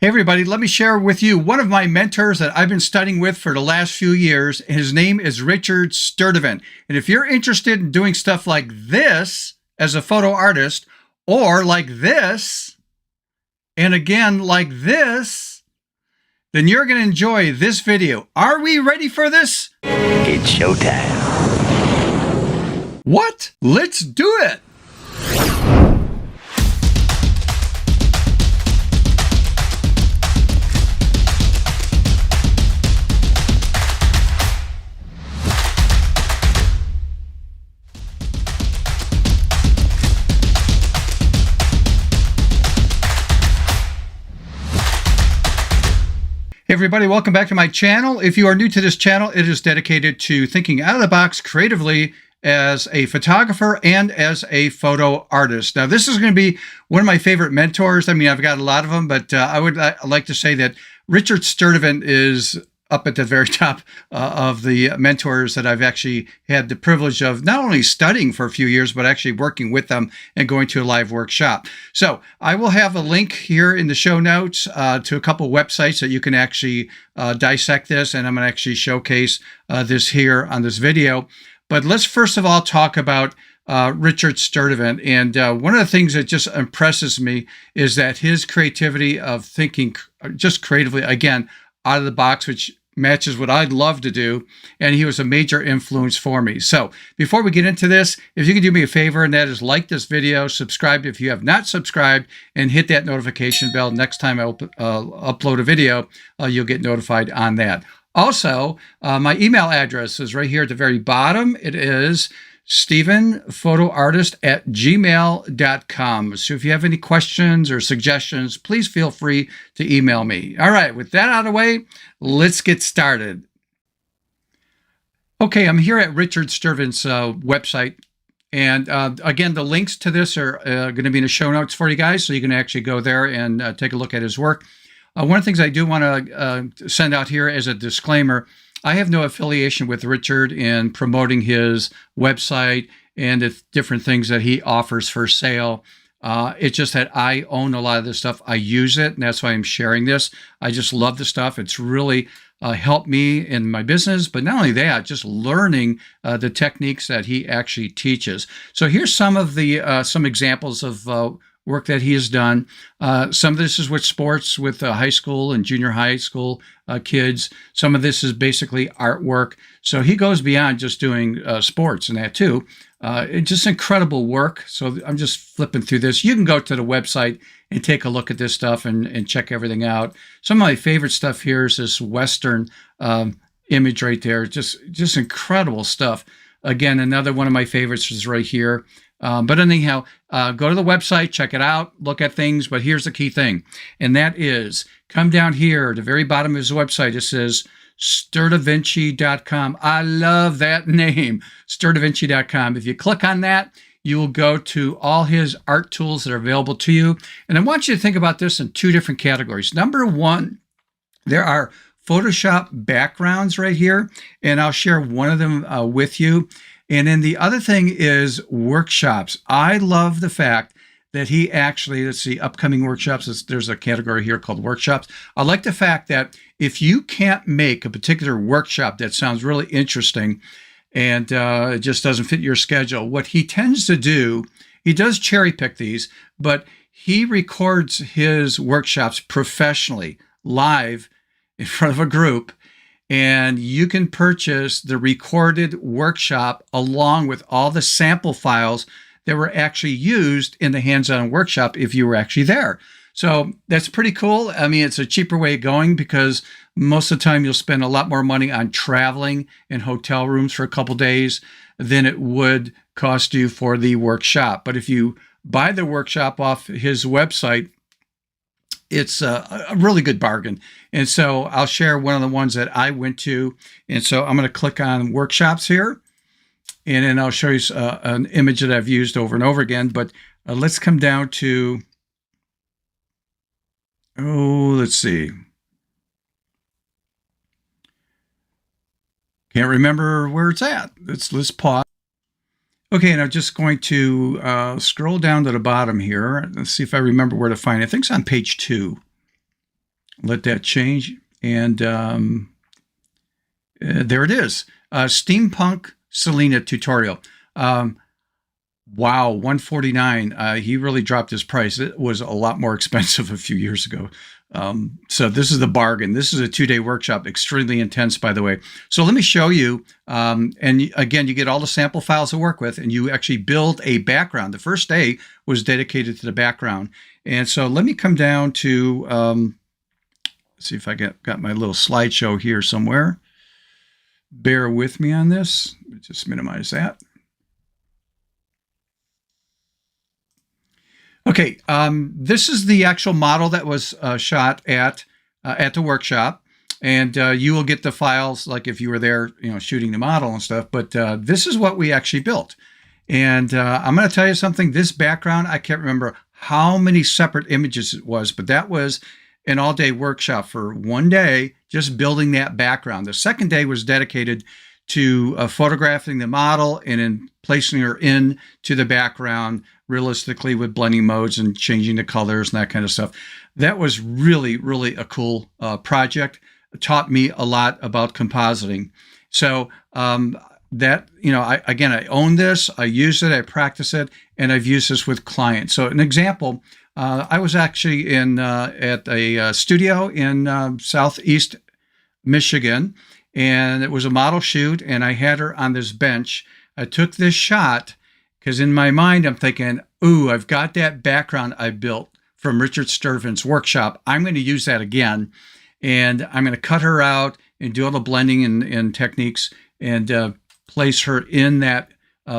Hey everybody, let me share with you one of my mentors that I've been studying with for the last few years. His name is Richard Sturdevant. And if you're interested in doing stuff like this as a photo artist, or like this, and again like this, then you're going to enjoy this video. Are we ready for this? It's showtime. What? Let's do it! Hey everybody, welcome back to my channel. If you are new to this channel, it is dedicated to thinking out of the box creatively as a photographer and as a photo artist. Now, this is going to be one of my favorite mentors. I mean, I've got a lot of them, but I would like to say that Richard Sturdevant is up at the very top of the mentors that I've actually had the privilege of not only studying for a few years, but actually working with them and going to a live workshop. So I will have a link here in the show notes to a couple websites that you can actually dissect this, and I'm going to actually showcase this here on this video. But let's first of all talk about Richard Sturdevant. And one of the things that just impresses me is that his creativity of thinking just creatively, again, out of the box, which matches what I'd love to do, and he was a major influence for me. So before we get into this, if you can do me a favor, and that is like this video, subscribe if you have not subscribed, and hit that notification bell. Next time I upload a video, you'll get notified on that. Also, my email address is right here at the very bottom. It is stevenphotoartist@gmail.com. So if you have any questions or suggestions, please feel free to email me. All right, with that out of the way, let's get started. Okay, I'm here at Richard Sturdevant's website. And again, the links to this are going to be in the show notes for you guys, so you can actually go there and take a look at his work. One of the things I do want to send out here as a disclaimer, I have no affiliation with Richard in promoting his website and the different things that he offers for sale. It's just that I own a lot of this stuff. I use it, and that's why I'm sharing this. I just love the stuff. It's really helped me in my business, but not only that, just learning the techniques that he actually teaches. So here's some of the some examples of work that he has done. Some of this is with sports, with high school and junior high school kids. Some of this is basically artwork. So he goes beyond just doing sports and that too. It's just incredible work. So I'm just flipping through this. You can go to the website and take a look at this stuff and check everything out. Some of my favorite stuff here is this Western image right there. Just incredible stuff. Again, another one of my favorites is right here. But anyhow, go to the website, check it out, look at things. But here's the key thing, and that is come down here at the very bottom of his website. It says Sturdevant.com. I love that name, Sturdevant.com. If you click on that, you will go to all his art tools that are available to you. And I want you to think about this in two different categories. Number one, there are Photoshop backgrounds right here, and I'll share one of them with you. And then the other thing is workshops. I love the fact that he actually, let's see, upcoming workshops, there's a category here called workshops. I like the fact that if you can't make a particular workshop that sounds really interesting and it just doesn't fit your schedule, what he tends to do, he does cherry pick these, but he records his workshops professionally, live in front of a group. And you can purchase the recorded workshop along with all the sample files that were actually used in the hands-on workshop if you were actually there. So that's pretty cool. I mean, it's a cheaper way of going because most of the time you'll spend a lot more money on traveling and hotel rooms for a couple days than it would cost you for the workshop. But if you buy the workshop off his website, it's a really good bargain. And so I'll share one of the ones that I went to. And so I'm going to click on workshops here, and then I'll show you an image that I've used over and over again. But let's come down to, let's see. Can't remember where it's at. Let's pause. Okay, and I'm just going to scroll down to the bottom here. Let's see if I remember where to find it. I think it's on page 2. let that change. And there it is. Steampunk Selena tutorial. Wow, 149. He really dropped his price. It was a lot more expensive a few years ago. So this is the bargain. This is a 2-day workshop, extremely intense, by the way. So let me show you. And again, you get all the sample files to work with, and you actually build a background. The first day was dedicated to the background. And so let me come down to, see if I got my little slideshow here somewhere. Bear with me on this. Just minimize that. Okay, this is the actual model that was shot at the workshop, and you will get the files like if you were there, shooting the model and stuff. But this is what we actually built, and I'm going to tell you something. This background, I can't remember how many separate images it was, but that was an all-day workshop for one day, just building that background. The second day was dedicated to photographing the model and then placing her into the background realistically with blending modes and changing the colors and that kind of stuff. That was really, really a cool project. It taught me a lot about compositing. So that, I own this, I use it, I practice it, and I've used this with clients. So an example, I was actually at a studio in Southeast Michigan, and it was a model shoot, and I had her on this bench. I took this shot because in my mind, I'm thinking, ooh, I've got that background I built from Richard Sturdevant's workshop. I'm going to use that again, and I'm going to cut her out and do all the blending and techniques and place her in that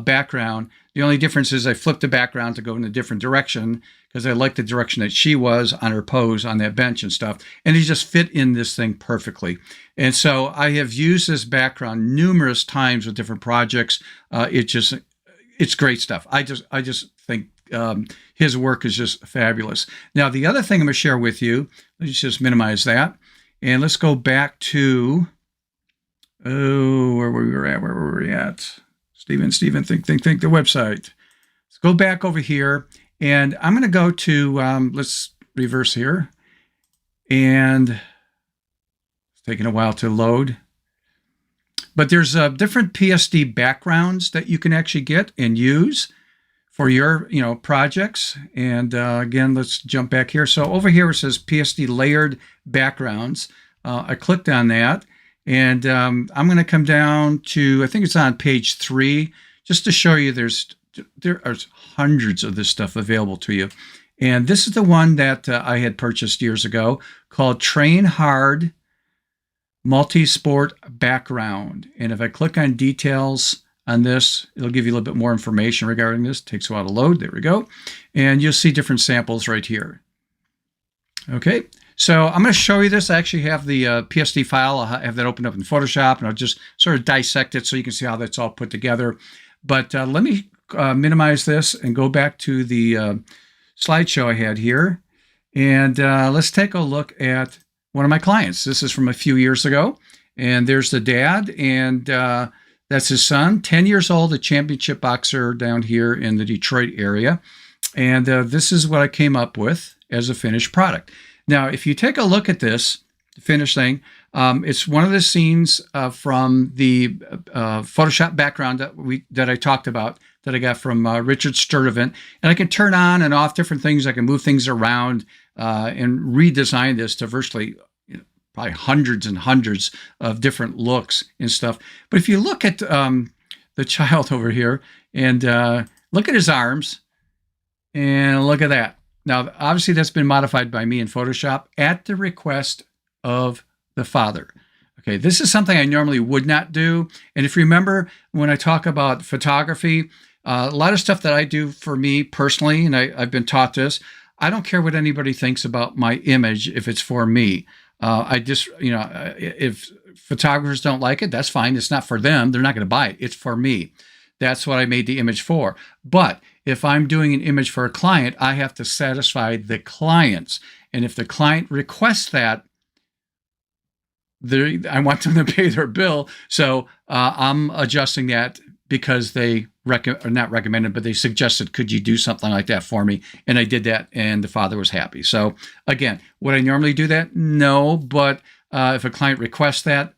background. The only difference is I flipped the background to go in a different direction because I like the direction that she was on her pose on that bench and stuff. And it just fit in this thing perfectly. And so I have used this background numerous times with different projects. It's great stuff. I just think his work is just fabulous. Now, the other thing I'm going to share with you, let's just minimize that. And let's go back to, where were we at? Steven, think, the website. Let's go back over here. And I'm going to go to, let's reverse here. And it's taking a while to load. But there's different PSD backgrounds that you can actually get and use for your, projects. And again, let's jump back here. So over here it says PSD layered backgrounds. I clicked on that, and I'm going to come down to, I think it's on page 3, just to show you there are hundreds of this stuff available to you. And this is the one that I had purchased years ago called Train Hard Multi-Sport Background. And if I click on details on this, it'll give you a little bit more information regarding this. It takes a while to load. There we go. And you'll see different samples right here. Okay, so I'm going to show you this. I actually have the PSD file. I'll have that opened up in Photoshop, and I'll just sort of dissect it so you can see how that's all put together. But let me minimize this and go back to the slideshow I had here. And let's take a look at one of my clients. This is from a few years ago. And there's the dad, and that's his son, 10 years old, a championship boxer down here in the Detroit area. And this is what I came up with as a finished product. Now, if you take a look at this finished thing, it's one of the scenes from the Photoshop background that I talked about that I got from Richard Sturdevant. And I can turn on and off different things. I can move things around and redesign this to virtually probably hundreds and hundreds of different looks and stuff. But if you look at the child over here and look at his arms and look at that. Now, obviously that's been modified by me in Photoshop at the request of the father. Okay, this is something I normally would not do. And if you remember when I talk about photography, a lot of stuff that I do for me personally, and I've been taught this, I don't care what anybody thinks about my image if it's for me. I just, if photographers don't like it, that's fine. It's not for them. They're not going to buy it. It's for me. That's what I made the image for. But if I'm doing an image for a client, I have to satisfy the clients. And if the client requests that, I want them to pay their bill. So I'm adjusting that because they or not recommended, but they suggested, could you do something like that for me? And I did that, and the father was happy. So again, would I normally do that? No, but if a client requests that,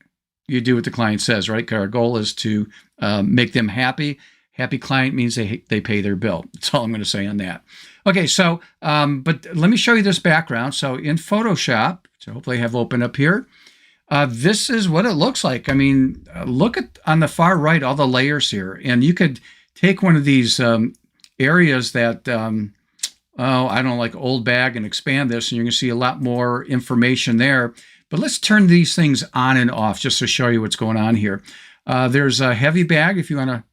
you do what the client says, right? Because our goal is to make them happy. Happy client means they pay their bill. That's all I'm going to say on that. Okay, so, but let me show you this background. So in Photoshop, so hopefully I have open up here, this is what it looks like. I mean, look at on the far right, all the layers here. And you could take one of these areas that, I don't know, like old bag, and expand this, and you're going to see a lot more information there. But let's turn these things on and off just to show you what's going on here. There's a heavy bag if you want to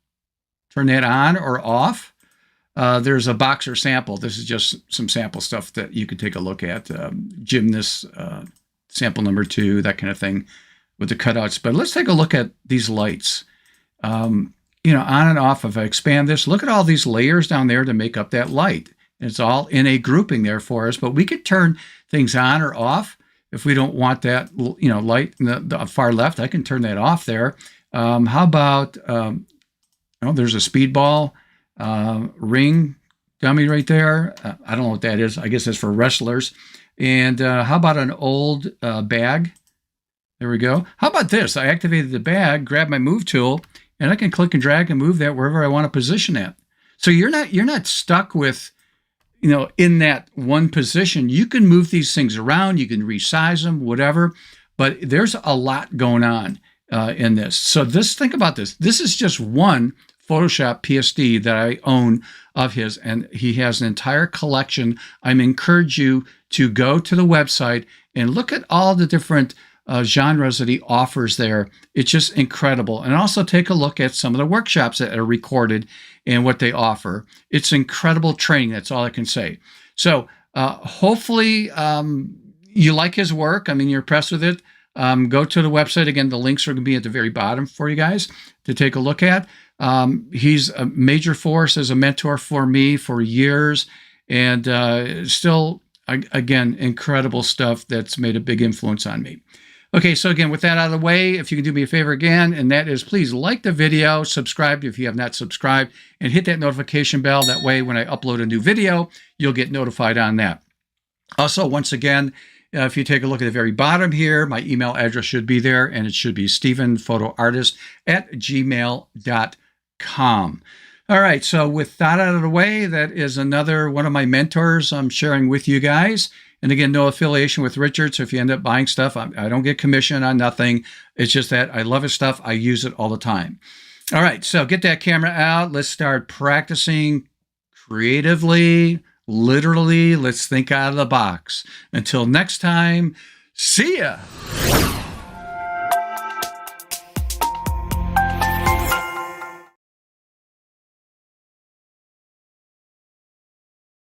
turn that on or off. There's a boxer sample. This is just some sample stuff that you could take a look at. Gymnast sample number 2, that kind of thing with the cutouts. But let's take a look at these lights. On and off. If I expand this, look at all these layers down there to make up that light. It's all in a grouping there for us, but we could turn things on or off. If we don't want that, light in the far left, I can turn that off there. How about, there's a speedball ring dummy right there. I don't know what that is. I guess it's for wrestlers. And how about an old bag? There we go. How about this? I activated the bag, grabbed my move tool, and I can click and drag and move that wherever I want to position it. So you're not stuck with, in that one position. You can move these things around. You can resize them, whatever. But there's a lot going on in this. So think about this. This is just one Photoshop PSD that I own of his, and he has an entire collection. I encourage you to go to the website and look at all the different genres that he offers there. It's just incredible. And also take a look at some of the workshops that are recorded and what they offer. It's incredible training. That's all I can say. So hopefully you like his work. I mean, you're impressed with it. Go to the website. Again, the links are going to be at the very bottom for you guys to take a look at. He's a major force as a mentor for me for years, and still, again, incredible stuff that's made a big influence on me. Okay, so again, with that out of the way, if you can do me a favor again, and that is please like the video, subscribe if you have not subscribed, and hit that notification bell. That way, when I upload a new video, you'll get notified on that. Also, once again, if you take a look at the very bottom here, my email address should be there, and it should be stephenphotoartist@gmail.com. All right, so with that out of the way, that is another one of my mentors I'm sharing with you guys. And again, no affiliation with Richard, so if you end up buying stuff, I don't get commission on nothing. It's just that I love his stuff. I use it all the time. All right, so get that camera out. Let's start practicing creatively, literally. Let's think out of the box. Until next time, see ya.